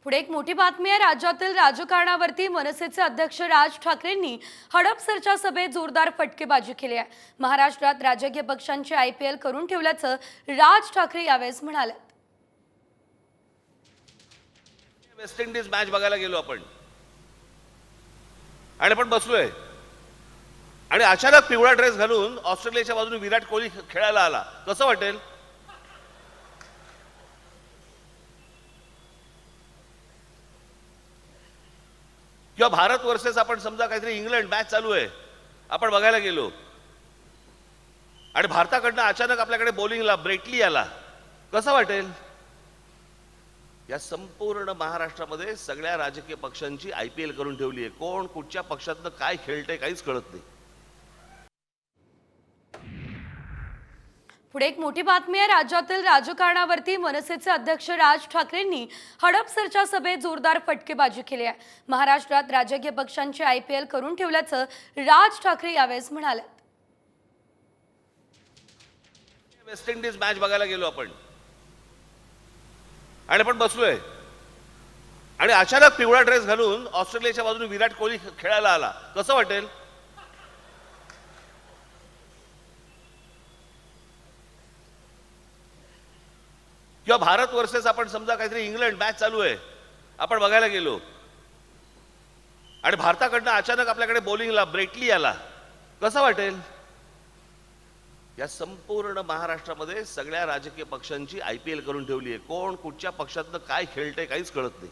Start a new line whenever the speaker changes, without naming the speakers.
पुढे एक मोठी बातमी आहे। राज्यातील राजकारणावरती मनसेचे अध्यक्ष राज ठाकरेंनी हडपसरच्या सभेत जोरदार फटकेबाजी केली आहे। महाराष्ट्रात राजकीय पक्षांची IPL करून ठेवल्याचं राज ठाकरे यावेळेस म्हणाले।
वेस्ट इंडिज मॅच बघायला गेलो आपण आणि आपण बसलोय आणि अचानक पिवळा ड्रेस घालून ऑस्ट्रेलियाच्या बाजूने विराट कोहली खेळायला आला, कसं वाटेल? किंवा भारत वर्सेस आपण समजा काहीतरी इंग्लंड मॅच चालू आहे, आपण बघायला गेलो आणि भारताकडनं अचानक आपल्याकडे बॉलिंगला ब्रेटली आला, कसं वाटेल? या संपूर्ण महाराष्ट्रामध्ये सगळ्या राजकीय पक्षांची IPL करून ठेवली आहे। कोण कुठच्या पक्षातनं काय खेळतंय काहीच कळत नाही।
पुढे एक मोठी बातमी आहे। राज्यातील राजकारणावरती मनसेचे अध्यक्ष राज ठाकरेंनी हडपसरच्या सभेत जोरदार फटकेबाजी केली आहे। महाराष्ट्रात राजकीय पक्षांची IPL करून ठेवल्याचं राज ठाकरे यावेळेस म्हणाले।
वेस्ट इंडिज मॅच बघायला गेलो आपण आणि आपण बसलोय आणि अचानक पिवळा ड्रेस घालून ऑस्ट्रेलियाच्या बाजूने विराट कोहली खेळायला आला, कसं वाटेल? किंवा भारत वर्सेस आपण समजा काहीतरी इंग्लंड मॅच चालू आहे, आपण बघायला गेलो आणि भारताकडनं अचानक आपल्याकडे बॉलिंगला ब्रेटली आला, कसं वाटेल? या संपूर्ण महाराष्ट्रामध्ये सगळ्या राजकीय पक्षांची IPL करून ठेवली आहे। कोण कुठच्या पक्षातनं काय खेळतंय काहीच कळत नाही।